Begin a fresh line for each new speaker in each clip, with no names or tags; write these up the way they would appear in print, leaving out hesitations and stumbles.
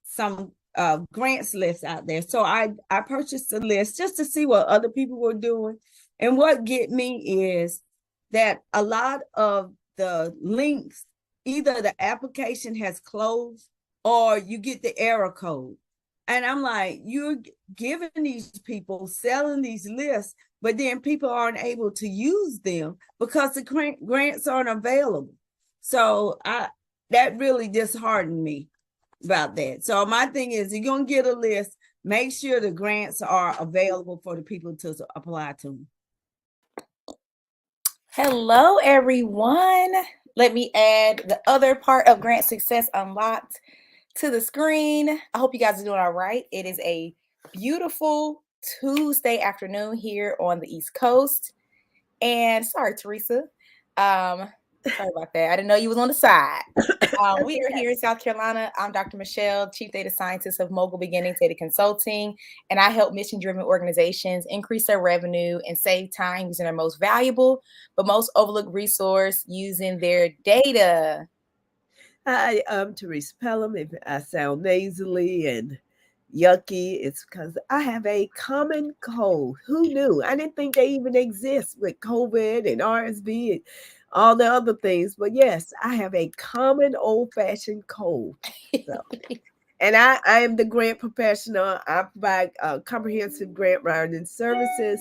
some grants lists out there. So I purchased a list just to see what other people were doing. And what get me is that a lot of the links, either the application has closed or you get the error code. And I'm like, you're giving these people, selling these lists, but then people aren't able to use them because the grants aren't available. So that really disheartened me about that. So my thing is, you're going to get a list, make sure the grants are available for the people to apply to them.
Hello, everyone. Let me add the other part of Grant Success Unlocked to the screen. I hope you guys are doing all right. It is a beautiful Tuesday afternoon here on the East Coast. And sorry, Teresa. Sorry about that. I didn't know you was on the side. We are here in South Carolina. I'm Dr. Michelle, Chief Data Scientist of Mogul Beginnings Data Consulting, and I help mission-driven organizations increase their revenue and save time using their most valuable but most overlooked resource, using their data.
Hi, I'm Teresa Pelham. If I sound nasally and yucky, it's because I have a common cold. Who knew? I didn't think they even exist with COVID and RSV and all the other things. But yes, I have a common old-fashioned cold. So, and I am the grant professional. I provide comprehensive grant writing services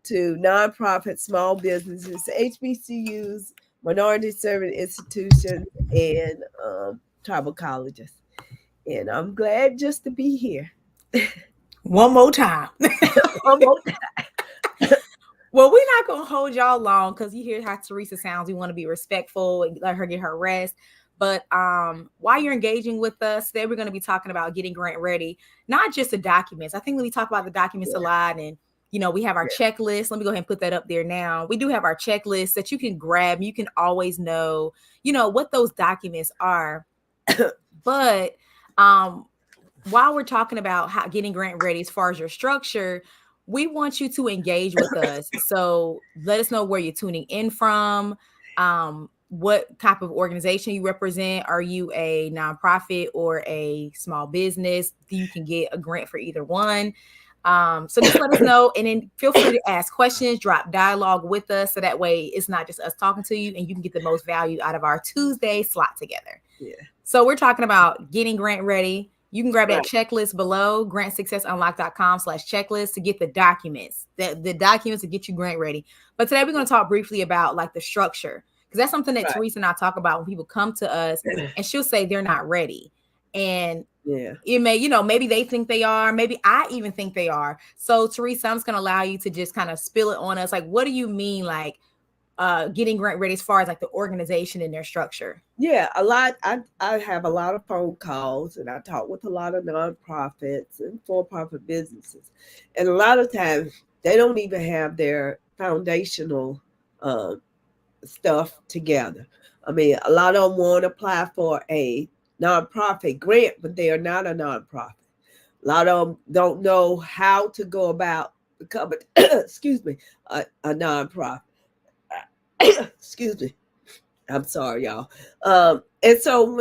to nonprofit, small businesses, HBCUs, minority serving institutions, and tribal colleges. And I'm glad just to be here.
One more time.
One more time.
Well, we're not going to hold y'all long because you hear how Teresa sounds. We want to be respectful and let her get her rest. But while you're engaging with us, today we're going to be talking about getting grant ready, not just the documents. I think when we talk about the documents a lot, and we have our checklist. Let me go ahead and put that up there now. We do have our checklist that you can grab. You can always know, what those documents are. But while we're talking about how getting grant ready as far as your structure, we want you to engage with us. So let us know where you're tuning in from, what type of organization you represent. Are you a nonprofit or a small business? You can get a grant for either one. So just let us know, and then feel free to ask questions, drop dialogue with us, so that way it's not just us talking to you, and you can get the most value out of our Tuesday slot together.
Yeah.
So we're talking about getting grant ready. You can grab that checklist below, grantsuccessunlock.com/checklist, to get the documents, the documents to get you grant ready. But today we're going to talk briefly about like the structure, because that's something that Teresa and I talk about when people come to us, and she'll say they're not ready. And it may, maybe they think they are, maybe I even think they are. So Teresa, I'm just going to allow you to just kind of spill it on us. Like, what do you mean, like, getting grant ready as far as like the organization and their structure?
Yeah, a lot. I have a lot of phone calls, and I talk with a lot of nonprofits and for-profit businesses, and a lot of times they don't even have their foundational stuff together. I mean, a lot of them want to apply for a nonprofit grant, but they are not a nonprofit. A lot of them don't know how to go about becoming, excuse me, a nonprofit. Excuse me. I'm sorry, y'all. And so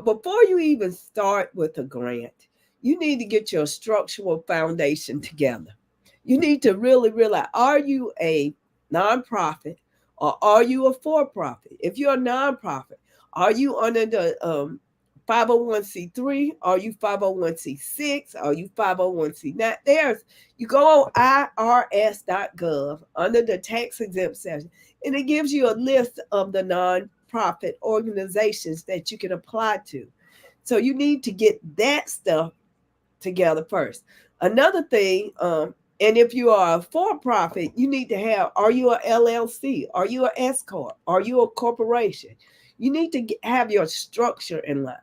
before you even start with a grant, you need to get your structural foundation together. You need to really realize, are you a nonprofit or are you a for-profit? If you're a nonprofit, are you under the 501c3? Are you 501c6? Are you 501c9? You go on irs.gov under the tax exempt section, and it gives you a list of the nonprofit organizations that you can apply to. So you need to get that stuff together first. Another thing, and if you are a for-profit, you need to have, are you a LLC? Are you an S corp? Are you a corporation? You need to have your structure in line.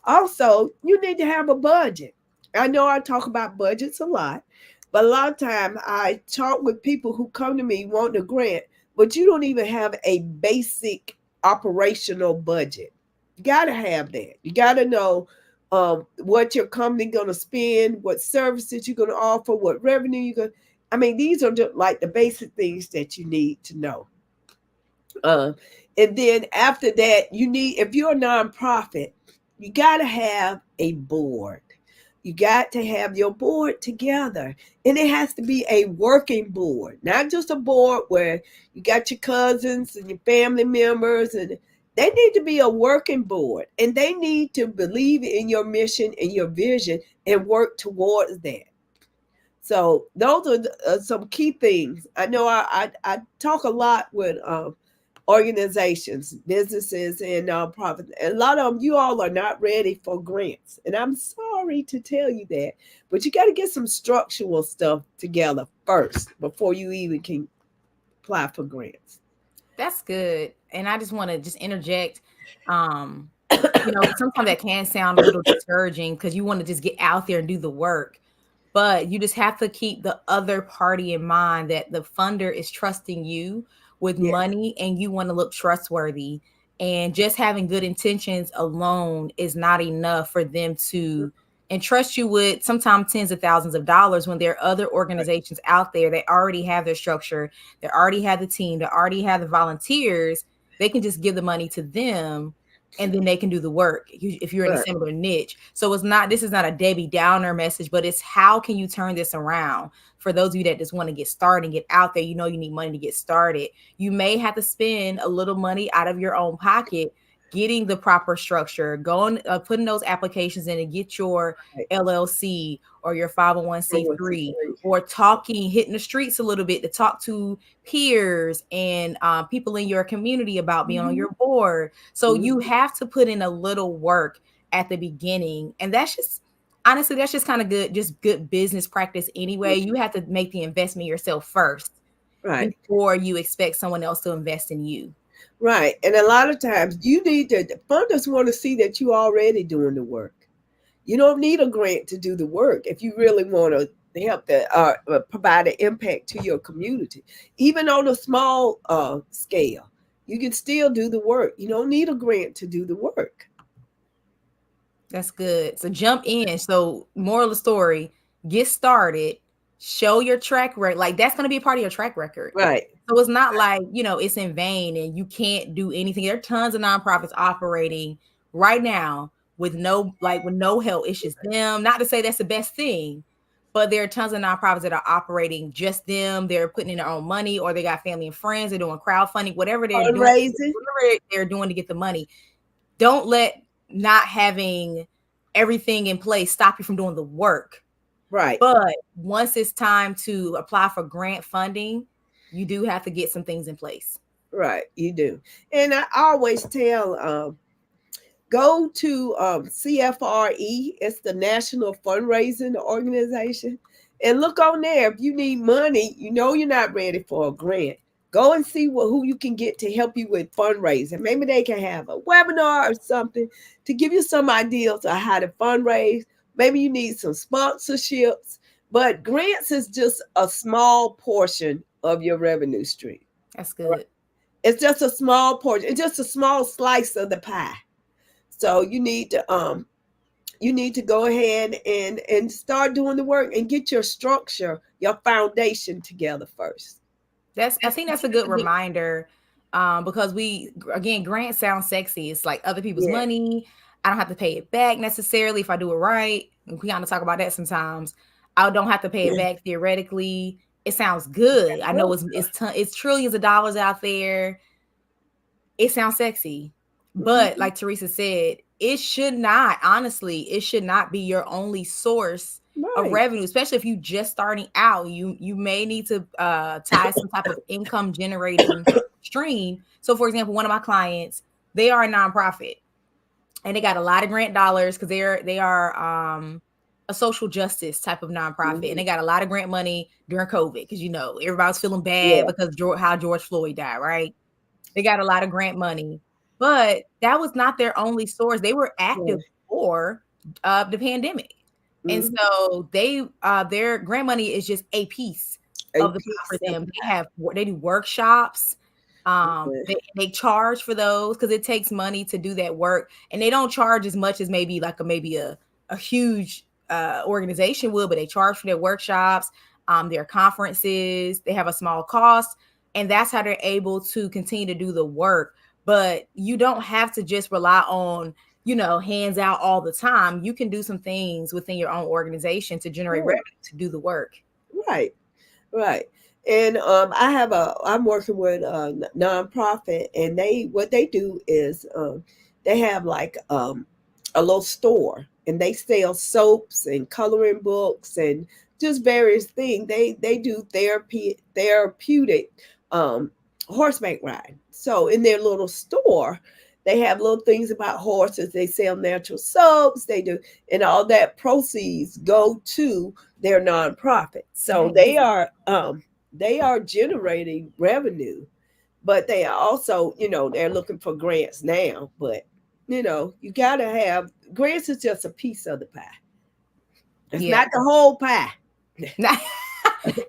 Also, you need to have a budget. I know I talk about budgets a lot, but a lot of time I talk with people who come to me wanting a grant, but you don't even have a basic operational budget. You got to have that. You got to know what your company going to spend, what services you're going to offer, what revenue you're going to. I mean, these are just like the basic things that you need to know. And then after that, you need, if you're a nonprofit, you got to have a board. You got to have your board together. And it has to be a working board, not just a board where you got your cousins and your family members. And they need to be a working board. And they need to believe in your mission and your vision and work towards that. So those are some key things. I know I talk a lot with organizations, businesses, and nonprofits. And a lot of them, you all are not ready for grants. And I'm sorry to tell you that, but you got to get some structural stuff together first before you even can apply for grants.
That's good. And I just want to just interject. Sometimes that can sound a little discouraging because you want to just get out there and do the work. But you just have to keep the other party in mind that the funder is trusting you with money and you want to look trustworthy. And just having good intentions alone is not enough for them to entrust you with sometimes tens of thousands of dollars when there are other organizations out there that already have their structure, that already have the team, that already have the volunteers. They can just give the money to them and then they can do the work if you're in a similar niche. So this is not a Debbie Downer message, but it's how can you turn this around for those of you that just want to get started and get out there. You need money to get started. You may have to spend a little money out of your own pocket, getting the proper structure, putting those applications in and get your LLC or your 501c3, or hitting the streets a little bit to talk to peers and people in your community about being on your board. So you have to put in a little work at the beginning. And that's just kind of good business practice anyway. You have to make the investment yourself first before you expect someone else to invest in you.
Right. And a lot of times the funders want to see that you already doing the work. You don't need a grant to do the work if you really want to help provide an impact to your community. Even on a small scale, you can still do the work. You don't need a grant to do the work.
That's good. So jump in. So moral of the story, get started, show your track record. Like that's going to be a part of your track record.
Right.
So it's not like, it's in vain and you can't do anything. There are tons of nonprofits operating right now with no health issues. Them, not to say that's the best thing, but there are tons of nonprofits that are operating just them. They're putting in their own money, or they got family and friends. They're doing crowdfunding, whatever they're doing, whatever they're doing to get the money. Don't let not having everything in place stop you from doing the work.
Right.
But once it's time to apply for grant funding, you do have to get some things in place.
Right, you do. And I always tell, go to CFRE. It's the National Fundraising Organization. And look on there. If you need money, you're not ready for a grant. Go and see who you can get to help you with fundraising. Maybe they can have a webinar or something to give you some ideas on how to fundraise. Maybe you need some sponsorships. But grants is just a small portion of your revenue stream.
That's good.
It's just a small portion. It's just a small slice of the pie. So you need to go ahead and start doing the work and get your structure, your foundation together first.
I think that's a good reminder, because grant sounds sexy. It's like other people's money. I don't have to pay it back necessarily if I do it right. We kind of talk about that sometimes. I don't have to pay it back theoretically. It sounds good. I know it's trillions of dollars out there. It sounds sexy. But like Teresa said, it should not be your only source of revenue, especially if you just starting out. You may need to tie some type of income generating stream. So for example, one of my clients, they are a nonprofit and they got a lot of grant dollars because they are a social justice type of nonprofit, and they got a lot of grant money during COVID because everybody's feeling bad because how George Floyd died, right? They got a lot of grant money, but that was not their only source. They were active before the pandemic, and so their grant money is just a piece of the pie for them. They do workshops. They charge for those because it takes money to do that work, and they don't charge as much as maybe a huge organization would, but they charge for their workshops, their conferences. They have a small cost, and that's how they're able to continue to do the work. But you don't have to just rely on hands out all the time. You can do some things within your own organization to generate revenue, to do the work.
Right. And I'm working with a nonprofit, and what they do is they have like a little store, and they sell soaps and coloring books and just various things. They do therapeutic horseback riding. So in their little store, they have little things about horses. They sell natural soaps. They do, and all that proceeds go to their nonprofit. So they are generating revenue, but they are also, they're looking for grants now. But you got to have grants is just a piece of the pie. It's not the whole pie.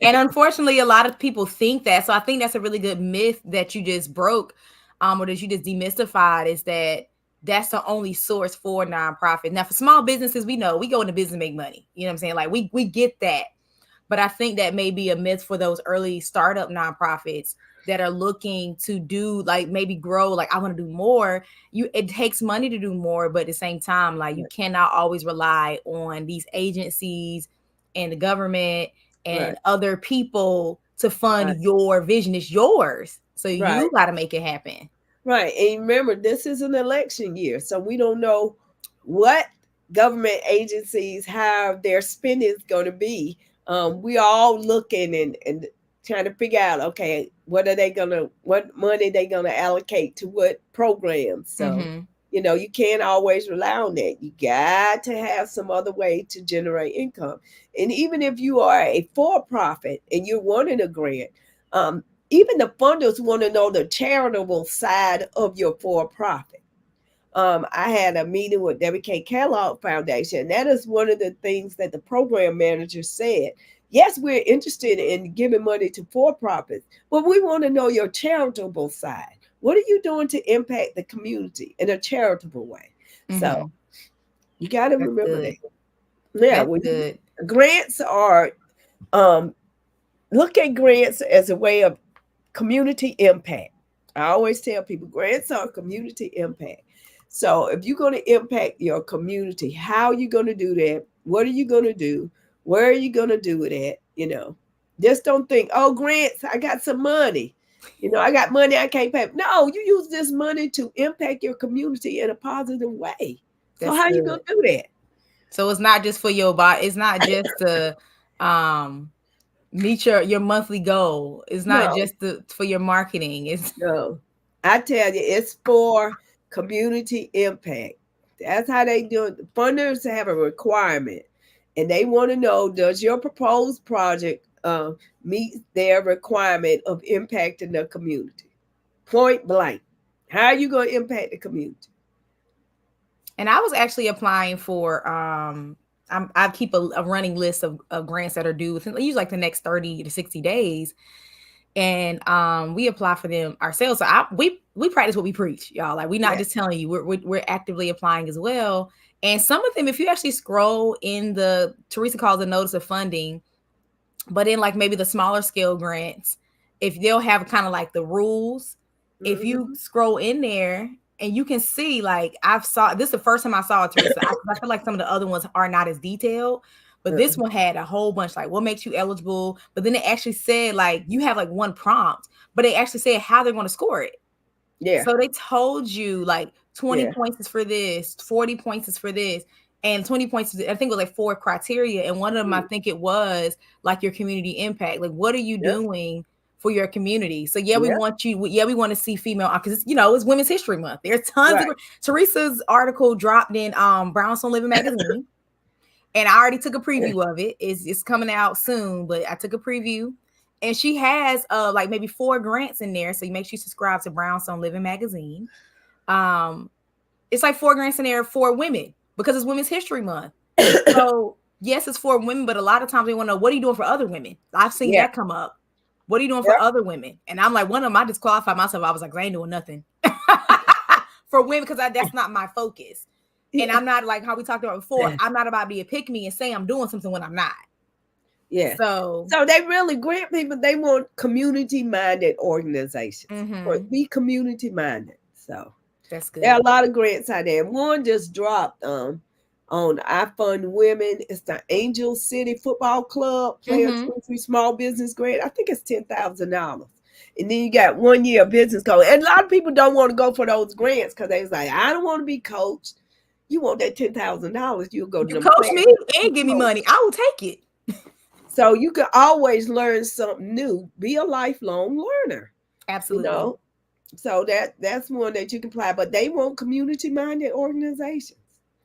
And unfortunately, a lot of people think that. So I think that's a really good myth that you just broke, or that you just demystified, is that that's the only source for nonprofit. Now, for small businesses, we know we go into business to make money. You know what I'm saying? Like we get that. But I think that may be a myth for those early startup nonprofits that are looking to do, like, maybe grow, like, I want to do more. It takes money to do more, but at the same time, like, you cannot always rely on these agencies and the government and other people to fund your vision. It's yours. So you got to make it happen.
Right. And remember, this is an election year, so we don't know what government agencies, how their spending is going to be. We all looking and trying to figure out, okay, what money they gonna allocate to what programs. So you can't always rely on that. You got to have some other way to generate income. And even if you are a for-profit and you're wanting a grant, even the funders want to know the charitable side of your for-profit. I had a meeting with W.K. Kellogg Foundation. That is one of the things that the program manager said. Yes, we're interested in giving money to for-profits, but we want to know your charitable side. What are you doing to impact the community in a charitable way? So you got to remember that. Yeah,
good.
Grants are, look at grants as a way of community impact. I always tell people grants are community impact. So if you're going to impact your community, how are you going to do that? What are you going to do? Where are you going to do it at? Just don't think, oh, grants, I got some money. I got money I can't pay. No, you use this money to impact your community in a positive way. So how are you going to do that?
So it's not just for your body. It's not just to meet your monthly goal. It's not just for your marketing.
No, I tell you, it's for community impact. That's how they do it. The funders have a requirement, and they want to know, does your proposed project meet their requirement of impacting the community? Point blank. How are you going to impact the community?
And I was actually applying for I keep a running list of grants that are due within usually like the next 30 to 60 days. And we apply for them ourselves. So we practice what we preach, y'all. Like, we're not just telling you, we're actively applying as well. And some of them, if you actually scroll in Teresa calls the notice of funding, but in like maybe the smaller scale grants, if they'll have kind of like the rules, if you scroll in there and you can see, like, this is the first time I saw it, Teresa. I feel like some of the other ones are not as detailed. But this one had a whole bunch, like, what makes you eligible? But then it actually said, like, you have like one prompt, but they actually said how they're going to score it. Yeah. So they told you, like, 20 points is for this, 40 points is for this, and 20 points, I think it was like 4 criteria. And one of them, I think it was like your community impact. Like, what are you doing for your community? So we want you. We want to see female, because it's Women's History Month. There's tons of Teresa's article dropped in Brownstone Living magazine. And I already took a preview of it. It's coming out soon, but I took a preview. And she has like maybe 4 grants in there. So you make sure you subscribe to Brownstone Living magazine. It's like 4 grants in there for women because it's Women's History Month. So yes, it's for women, but a lot of times they want to know, what are you doing for other women? I've seen that come up. What are you doing for other women? And I'm like, one of them, I disqualified myself. I was like, I ain't doing nothing for women, because that's not my focus. And I'm not, like how we talked about before, I'm not about to be a pick me and say I'm doing something when I'm not. Yeah. So
they really grant people, they want community-minded organizations. Or be community-minded. So
That's
There are
good.
a lot of grants out there. One just dropped on I Fund Women. It's the Angel City Football Club Player
Mm-hmm.
23 Small Business Grant. I think it's $10,000. And then you got 1 year business code. And a lot of people don't want to go for those grants because they was like, I don't want to be coached. You want that $10,000, you'll go to
You
them
coach
player.
me and give me money. I will take it.
So you can always learn something new. Be a lifelong learner. You
Absolutely.
know, so that's one that you can apply. But they want community minded organizations.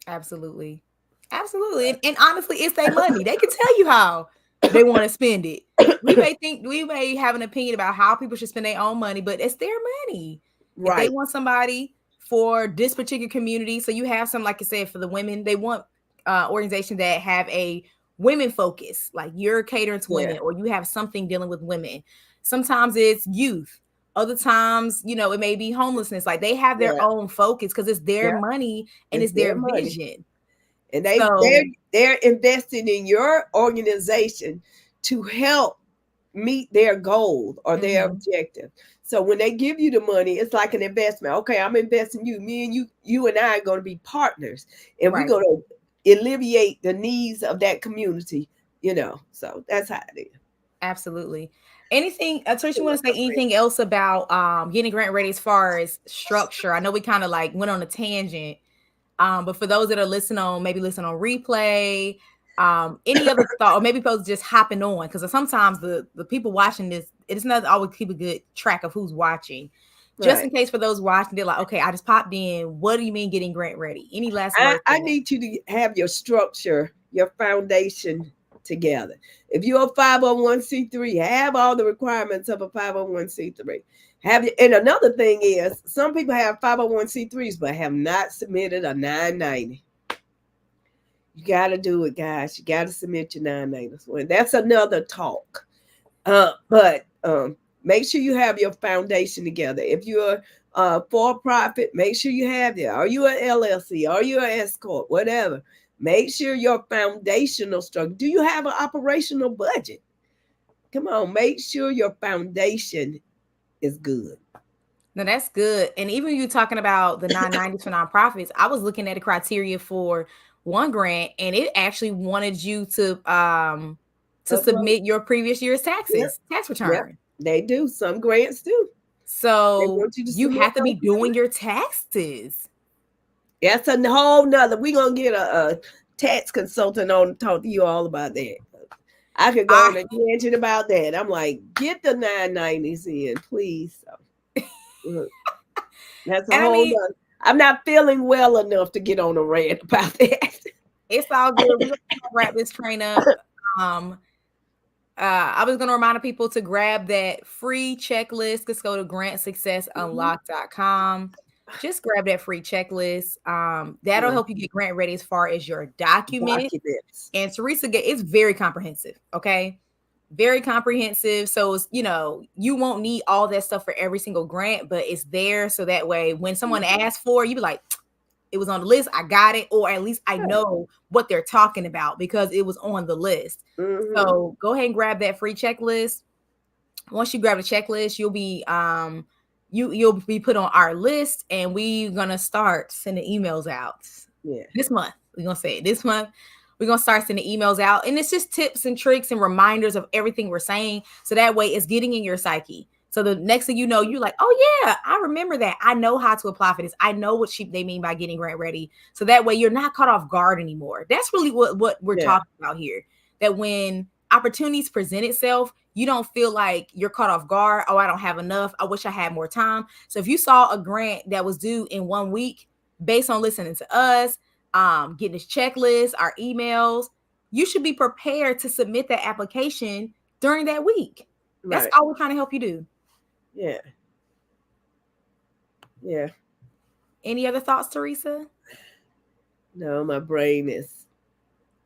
Absolutely. Absolutely. And honestly, it's their money. They can tell you how they want to spend it. We may have an opinion about how people should spend their own money, but it's their money. If they
Right.
want somebody for this particular community, so you have some, like I said, for the women, they want organizations that have a women focus, like you're catering to
Yeah.
women, or you have something dealing with women. Sometimes it's youth. Other times, it may be homelessness. Like they have their
Yeah.
own focus because it's their
Yeah.
money and
It's
it's
their
their
money.
vision.
And
So
they're investing in your organization to help meet their goal or their
mhm,
objective. So when they give you the money, it's like an investment. Okay, I'm investing you. Me and you and I are going to be partners, and we're
right.
going to alleviate the needs of that community. So that's how it is.
Absolutely. Anything, Trish, you want to say anything else about getting grant ready as far as structure? I know we kind of like went on a tangent. But for those that are maybe listen on replay, any other thought, or maybe folks just hopping on, because sometimes the people watching this, it's not always keep a good track of who's watching. Just
Right.
in case for those watching, they're like, okay, I just popped in. What do you mean getting grant ready? Any last
I,
words for
I
them?
need you to have your structure, your foundation together. If you're a 501c3, have all the requirements of a 501c3. And another thing is, some people have 501c3s but have not submitted a 990. You got to do it, guys. You got to submit your 990s. Well, that's another talk. But make sure you have your foundation together. If you're for profit, make sure you have that. Are you an LLC? Are you an S corp? Whatever. Make sure your foundational structure. Do you have an operational budget? Come on, make sure your foundation is good.
No, that's good. And even you talking about the 990s for nonprofits, I was looking at the criteria for one grant, and it actually wanted you to
Upload.
submit your previous year's
Yep.
tax
Yep.
return.
They do. Some grants do. They
So
want you to
you
submit
have to be
those.
doing your taxes.
That's a whole nother. We're gonna get a tax consultant on to talk to you all about that. I could go on
I
a tangent about that. I'm like, get the 990s in, please. So, that's a
and I
whole
mean,
nother. I'm not feeling well enough to get on a rant about that.
it's all good. We're gonna wrap this train up. Um, I was gonna remind people to grab that free checklist. Let's go to grantsuccessunlock.com. Just grab that free checklist. That'll
Yeah.
help you get grant ready as far as your document.
Documents.
And Teresa, it's very comprehensive. Okay, very comprehensive. So it's, you won't need all that stuff for every single grant, but it's there so that way when someone asks for it, you be like, it was on the list, I got it, or at least I know what they're talking about because it was on the list.
Mm-hmm.
So go ahead and grab that free checklist. Once you grab the checklist, you'll be you'll be put on our list, and we're gonna start sending emails out.
Yeah.
This month. We're gonna say it this month. We're gonna start sending emails out, and it's just tips and tricks and reminders of everything we're saying. So that way it's getting in your psyche. So the next thing you know, you're like, oh yeah, I remember that. I know how to apply for this. I know what they mean by getting grant ready. So that way you're not caught off guard anymore. That's really what we're talking about here. That when opportunities present itself, you don't feel like you're caught off guard. Oh, I don't have enough. I wish I had more time. So if you saw a grant that was due in 1 week, based on listening to us, getting this checklist, our emails, you should be prepared to submit that application during that week. That's all we're trying to help you do.
Yeah. Yeah.
Any other thoughts, Teresa?
No, my brain is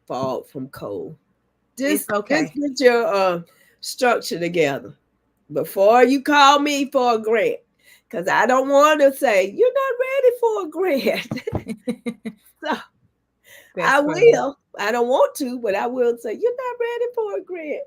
fogged from cold.
It's okay.
Just get your structure together before you call me for a grant, because I don't want to say you're not ready for a grant. So I will. I don't want to, but I will say you're not ready for a grant.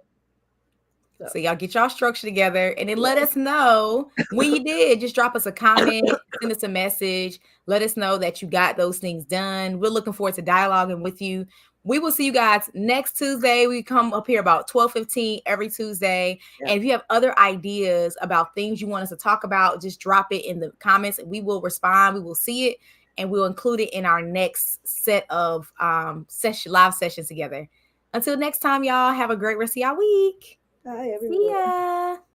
So y'all get y'all structure together and then let us know when you did. Just drop us a comment, send us a message. Let us know that you got those things done. We're looking forward to dialoguing with you. We will see you guys next Tuesday. We come up here about 12:15 every Tuesday. And if you have other ideas about things you want us to talk about, just drop it in the comments and we will respond. We will see it and we'll include it in our next set of live sessions together. Until next time, y'all, have a great rest of y'all week.
Bye, everyone.
See ya.